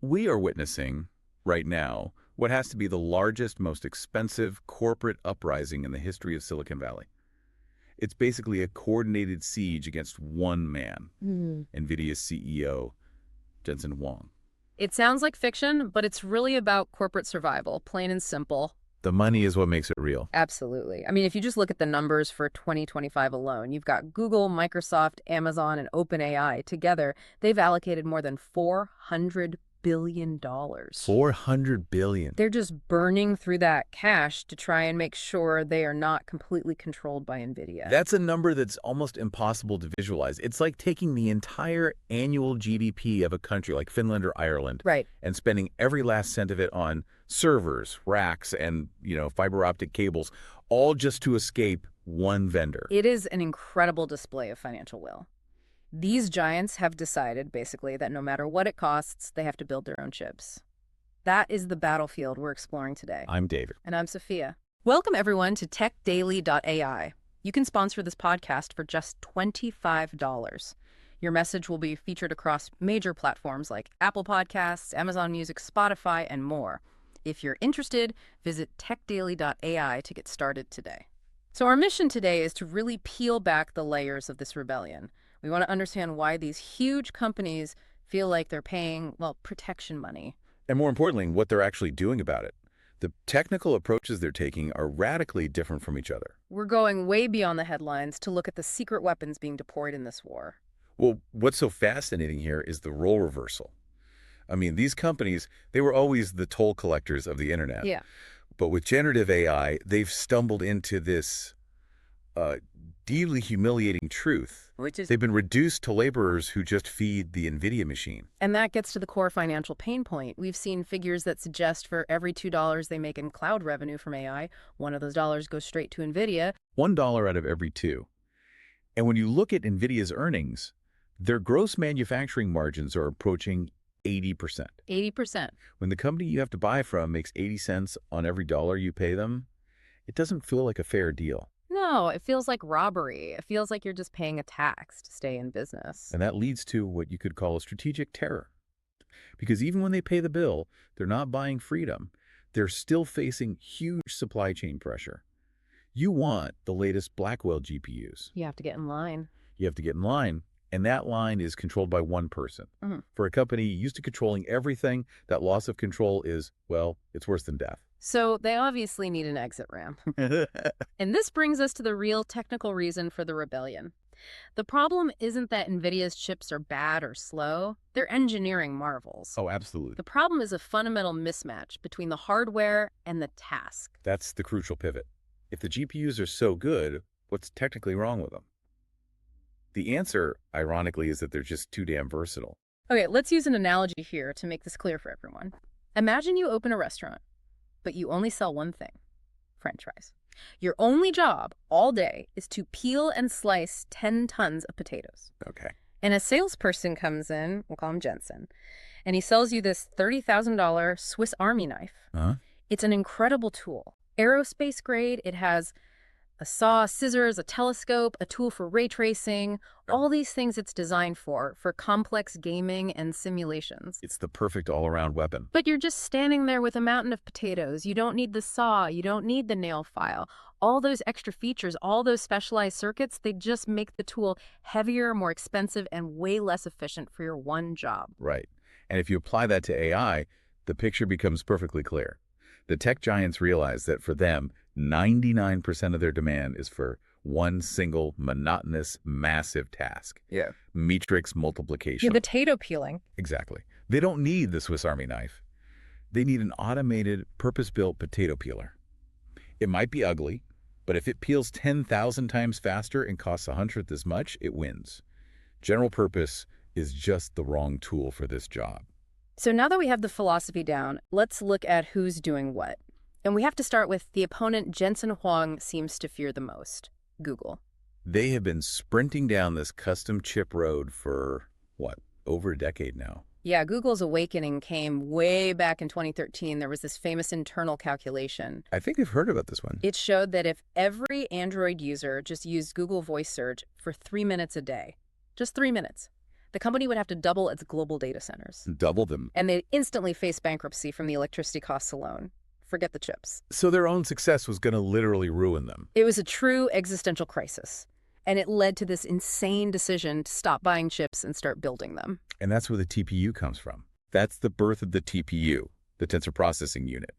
We are witnessing, right now, what has to be the largest, most expensive corporate uprising in the history of Silicon Valley. It's basically a coordinated siege against one man, Nvidia's CEO, Jensen Huang. It sounds like fiction, but it's really about corporate survival, plain and simple. The money is what makes it real. Absolutely. I mean, if you just look at the numbers for 2025 alone, you've got Google, Microsoft, Amazon, and OpenAI. Together, they've allocated more than $400 billion. $400 billion. They're just burning through that cash to try and make sure they are not completely controlled by Nvidia. That's a number that's almost impossible to visualize. It's like taking the entire annual GDP of a country like Finland or Ireland, Right, and spending every last cent of it on servers, racks, and, fiber optic cables, all just to escape one vendor. It is an incredible display of financial will. These giants have decided, basically, that no matter what it costs, they have to build their own chips. That is the battlefield we're exploring today. I'm David. And I'm Sophia. Welcome, everyone, to TechDaily.ai. You can sponsor this podcast for just $25. Your message will be featured across major platforms like Apple Podcasts, Amazon Music, Spotify, and more. If you're interested, visit TechDaily.ai to get started today. So our mission today is to really peel back the layers of this rebellion. We want to understand why these huge companies feel like they're paying, protection money. And more importantly, what they're actually doing about it. The technical approaches they're taking are radically different from each other. We're going way beyond the headlines to look at the secret weapons being deployed in this war. Well, what's so fascinating here is the role reversal. I mean, these companies, they were always the toll collectors of the internet. Yeah. But with generative AI, they've stumbled into this deeply humiliating truth. Which is... They've been reduced to laborers who just feed the Nvidia machine. And that gets to the core financial pain point. We've seen figures that suggest for every $2 they make in cloud revenue from AI, one of those dollars goes straight to Nvidia. $1 out of every 2. And when you look at Nvidia's earnings, their gross manufacturing margins are approaching 80%. 80%. When the company you have to buy from makes 80 cents on every dollar you pay them, it doesn't feel like a fair deal. No, it feels like robbery. It feels like you're just paying a tax to stay in business. And that leads to what you could call a strategic terror. Because even when they pay the bill, they're not buying freedom. They're still facing huge supply chain pressure. You want the latest Blackwell GPUs. You have to get in line. You have to get in line, and that line is controlled by one person. For a company used to controlling everything, that loss of control is, it's worse than death. So they obviously need an exit ramp. And this brings us to the real technical reason for the rebellion. The problem isn't that NVIDIA's chips are bad or slow. They're engineering marvels. Oh, absolutely. The problem is a fundamental mismatch between the hardware and the task. That's the crucial pivot. If the GPUs are so good, what's technically wrong with them? The answer, ironically, is that they're just too damn versatile. Okay, let's use an analogy here to make this clear for everyone. Imagine you open a restaurant, but you only sell one thing, French fries. Your only job all day is to peel and slice 10 tons of potatoes. Okay. And a salesperson comes in, we'll call him Jensen, and he sells you this $30,000 Swiss Army knife. It's an incredible tool. Aerospace grade, it has a saw, scissors, a telescope, a tool for ray tracing, all these things it's designed for complex gaming and simulations. It's the perfect all-around weapon. But you're just standing there with a mountain of potatoes. You don't need the saw. You don't need the nail file. All those extra features, all those specialized circuits, they just make the tool heavier, more expensive, and way less efficient for your one job. Right. And if you apply that to AI, the picture becomes perfectly clear. The tech giants realize that for them, 99% of their demand is for one single, monotonous, massive task. Yeah. Matrix multiplication. Yeah, potato peeling. Exactly. They don't need the Swiss Army knife. They need an automated, purpose-built potato peeler. It might be ugly, but if it peels 10,000 times faster and costs 100th as much, it wins. General purpose is just the wrong tool for this job. So now that we have the philosophy down, let's look at who's doing what. And we have to start with the opponent Jensen Huang seems to fear the most, Google. They have been sprinting down this custom chip road for, over a decade now. Yeah, Google's awakening came way back in 2013. There was this famous internal calculation. I think I've heard about this one. It showed that if every Android user just used Google Voice Search for 3 minutes a day, just 3 minutes, the company would have to double its global data centers. Double them. And they'd instantly face bankruptcy from the electricity costs alone. Forget the chips. So their own success was going to literally ruin them. It was a true existential crisis. And it led to this insane decision to stop buying chips and start building them. And that's where the TPU comes from. That's the birth of the TPU, the tensor processing unit.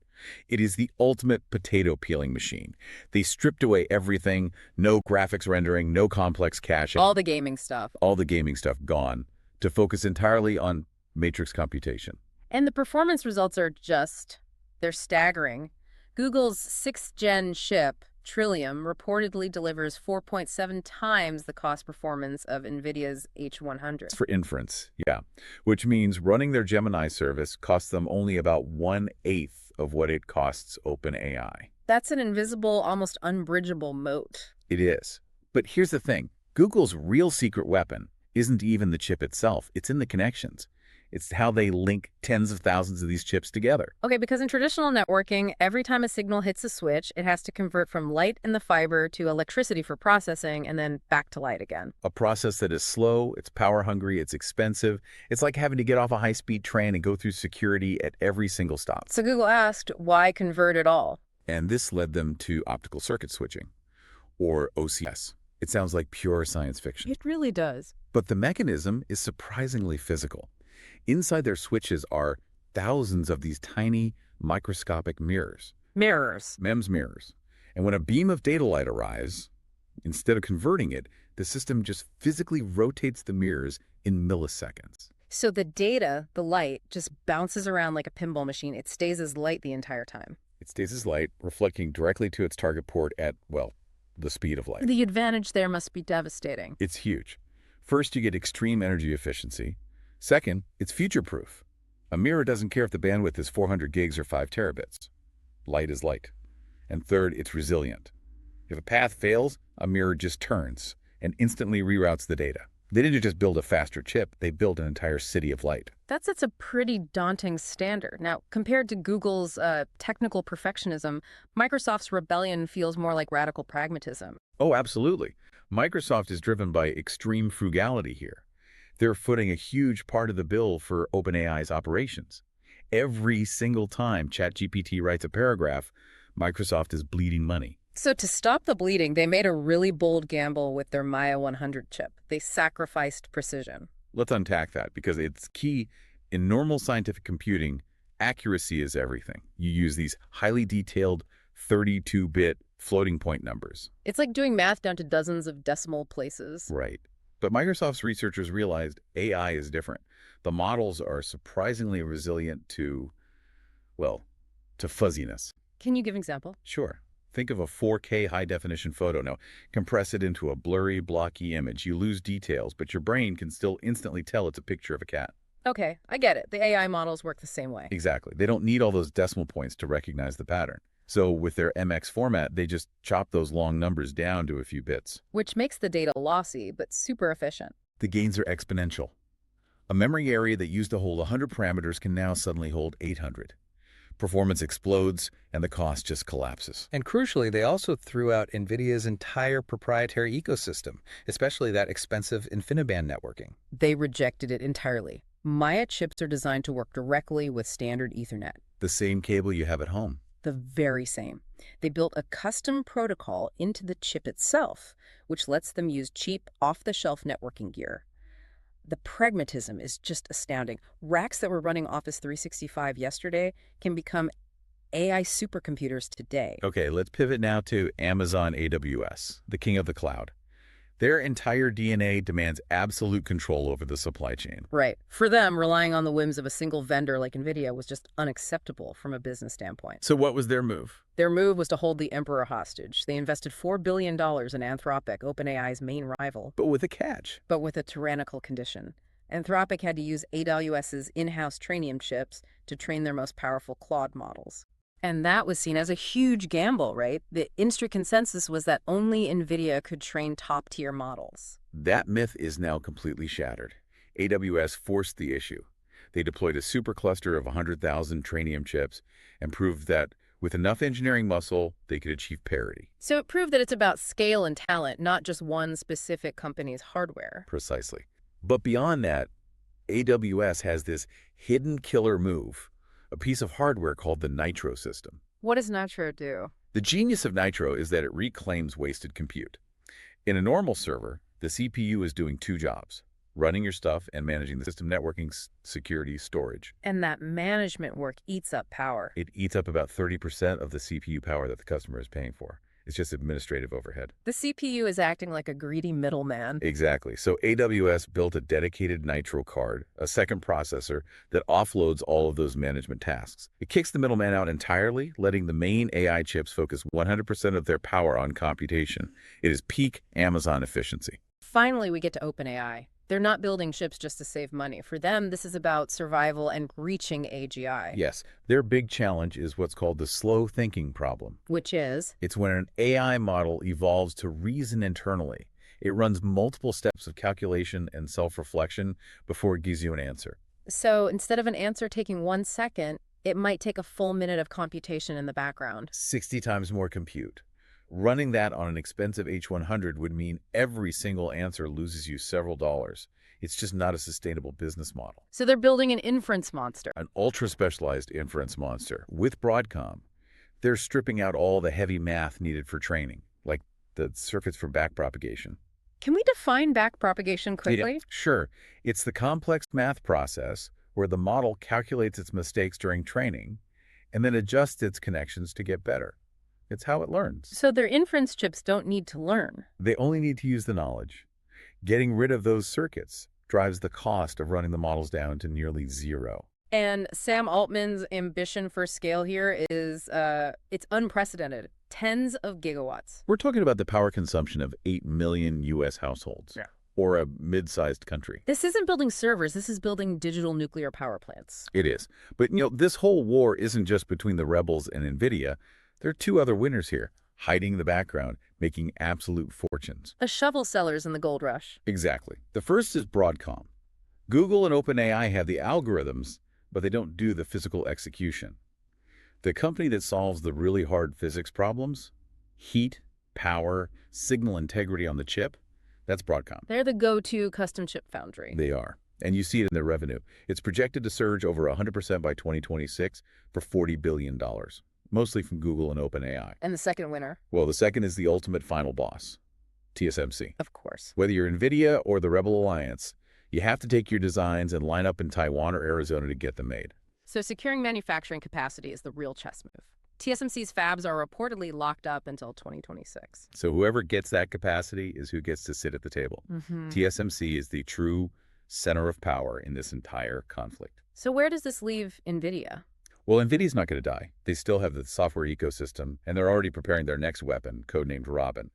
It is the ultimate potato peeling machine. They stripped away everything, no graphics rendering, no complex caching. All the gaming stuff. All the gaming stuff gone, to focus entirely on matrix computation. And the performance results are they're staggering. Google's 6th-gen chip, Trillium, reportedly delivers 4.7 times the cost performance of Nvidia's H100. For inference, yeah. Which means running their Gemini service costs them only about 1/8 of what it costs OpenAI. That's an invisible, almost unbridgeable moat. It is. But here's the thing. Google's real secret weapon isn't even the chip itself. It's in the connections. It's how they link tens of thousands of these chips together. Okay, because in traditional networking, every time a signal hits a switch, it has to convert from light in the fiber to electricity for processing and then back to light again. A process that is slow, it's power hungry, it's expensive. It's like having to get off a high-speed train and go through security at every single stop. So Google asked, why convert at all? And this led them to optical circuit switching, or OCS. It sounds like pure science fiction. It really does. But the mechanism is surprisingly physical. Inside their switches are thousands of these tiny microscopic mirrors. Mirrors. MEMS mirrors. And when a beam of data light arrives, instead of converting it, the system just physically rotates the mirrors in milliseconds. So the data, the light, just bounces around like a pinball machine. It stays as light the entire time. It stays as light, reflecting directly to its target port at, well, the speed of light. The advantage there must be devastating. It's huge. First, you get extreme energy efficiency. Second, it's future-proof. A mirror doesn't care if the bandwidth is 400 gigs or 5 terabits. Light is light. And third, it's resilient. If a path fails, a mirror just turns and instantly reroutes the data. They didn't just build a faster chip, they built an entire city of light. That sets a pretty daunting standard. Now, compared to Google's technical perfectionism, Microsoft's rebellion feels more like radical pragmatism. Oh, absolutely. Microsoft is driven by extreme frugality here. They're footing a huge part of the bill for OpenAI's operations. Every single time ChatGPT writes a paragraph, Microsoft is bleeding money. So to stop the bleeding, they made a really bold gamble with their Maya 100 chip. They sacrificed precision. Let's unpack that because it's key. In normal scientific computing, accuracy is everything. You use these highly detailed 32-bit floating point numbers. It's like doing math down to dozens of decimal places. Right. But Microsoft's researchers realized AI is different. The models are surprisingly resilient to fuzziness. Can you give an example? Sure. Think of a 4K high-definition photo. Now, compress it into a blurry, blocky image. You lose details, but your brain can still instantly tell it's a picture of a cat. Okay, I get it. The AI models work the same way. Exactly. They don't need all those decimal points to recognize the pattern. So with their MX format, they just chop those long numbers down to a few bits. Which makes the data lossy, but super efficient. The gains are exponential. A memory area that used to hold 100 parameters can now suddenly hold 800. Performance explodes, and the cost just collapses. And crucially, they also threw out Nvidia's entire proprietary ecosystem, especially that expensive InfiniBand networking. They rejected it entirely. Maya chips are designed to work directly with standard Ethernet. The same cable you have at home. The very same. They built a custom protocol into the chip itself, which lets them use cheap, off-the-shelf networking gear. The pragmatism is just astounding. Racks that were running Office 365 yesterday can become AI supercomputers today. Okay, let's pivot now to Amazon AWS, the king of the cloud. Their entire DNA demands absolute control over the supply chain. Right. For them, relying on the whims of a single vendor like Nvidia was just unacceptable from a business standpoint. So what was their move? Their move was to hold the emperor hostage. They invested $4 billion in Anthropic, OpenAI's main rival. But with a catch. But with a tyrannical condition. Anthropic had to use AWS's in-house Trainium chips to train their most powerful Claude models. And that was seen as a huge gamble, right? The industry consensus was that only NVIDIA could train top-tier models. That myth is now completely shattered. AWS forced the issue. They deployed a supercluster of 100,000 Trainium chips and proved that with enough engineering muscle, they could achieve parity. So it proved that it's about scale and talent, not just one specific company's hardware. Precisely. But beyond that, AWS has this hidden killer move, a piece of hardware called the Nitro system. What does Nitro do? The genius of Nitro is that it reclaims wasted compute. In a normal server, the CPU is doing two jobs: running your stuff and managing the system networking, security, storage. And that management work eats up power. It eats up about 30% of the CPU power that the customer is paying for. It's just administrative overhead. The CPU is acting like a greedy middleman. Exactly. So AWS built a dedicated Nitro card, a second processor that offloads all of those management tasks. It kicks the middleman out entirely, letting the main AI chips focus 100% of their power on computation. It is peak Amazon efficiency. Finally, we get to OpenAI. They're not building chips just to save money. For them, this is about survival and reaching AGI. Yes, their big challenge is what's called the slow thinking problem. Which is? It's when an AI model evolves to reason internally. It runs multiple steps of calculation and self-reflection before it gives you an answer. So instead of an answer taking 1 second, it might take a full minute of computation in the background. 60 times more compute. Running that on an expensive H100 would mean every single answer loses you several dollars. It's just not a sustainable business model. So they're building an inference monster. An ultra-specialized inference monster with Broadcom. They're stripping out all the heavy math needed for training, like the circuits for backpropagation. Can we define backpropagation quickly? Yeah, sure. It's the complex math process where the model calculates its mistakes during training and then adjusts its connections to get better. It's how it learns. So their inference chips don't need to learn. They only need to use the knowledge. Getting rid of those circuits drives the cost of running the models down to nearly zero. And Sam Altman's ambition for scale here is, it's unprecedented. Tens of gigawatts. We're talking about the power consumption of 8 million U.S. households. Yeah. Or a mid-sized country. This isn't building servers. This is building digital nuclear power plants. It is. But, this whole war isn't just between the rebels and Nvidia. There are two other winners here, hiding in the background, making absolute fortunes. The shovel sellers in the gold rush. Exactly. The first is Broadcom. Google and OpenAI have the algorithms, but they don't do the physical execution. The company that solves the really hard physics problems, heat, power, signal integrity on the chip, that's Broadcom. They're the go-to custom chip foundry. They are. And you see it in their revenue. It's projected to surge over 100% by 2026 for $40 billion. Mostly from Google and OpenAI. And the second winner? Well, the second is the ultimate final boss, TSMC. Of course. Whether you're Nvidia or the Rebel Alliance, you have to take your designs and line up in Taiwan or Arizona to get them made. So securing manufacturing capacity is the real chess move. TSMC's fabs are reportedly locked up until 2026. So whoever gets that capacity is who gets to sit at the table. TSMC is the true center of power in this entire conflict. So where does this leave Nvidia? Well, NVIDIA's not going to die. They still have the software ecosystem, and they're already preparing their next weapon, codenamed Robin.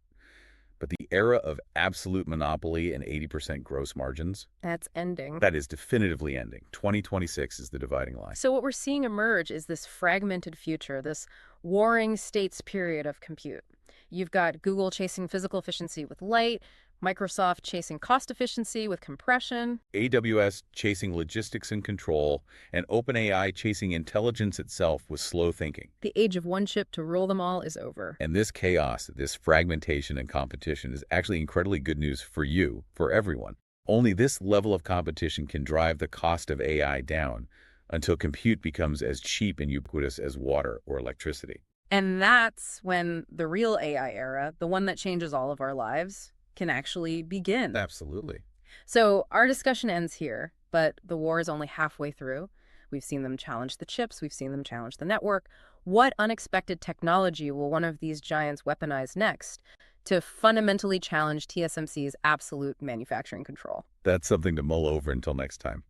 But the era of absolute monopoly and 80% gross margins, that's ending. That is definitively ending. 2026 is the dividing line. So what we're seeing emerge is this fragmented future, this warring states period of compute. You've got Google chasing physical efficiency with light, Microsoft chasing cost efficiency with compression, AWS chasing logistics and control, and OpenAI chasing intelligence itself with slow thinking. The age of one chip to rule them all is over. And this chaos, this fragmentation and competition is actually incredibly good news for you, for everyone. Only this level of competition can drive the cost of AI down until compute becomes as cheap and ubiquitous as water or electricity. And that's when the real AI era, the one that changes all of our lives, can actually begin. Absolutely. So our discussion ends here, but the war is only halfway through. We've seen them challenge the chips. We've seen them challenge the network. What unexpected technology will one of these giants weaponize next to fundamentally challenge TSMC's absolute manufacturing control? That's something to mull over until next time.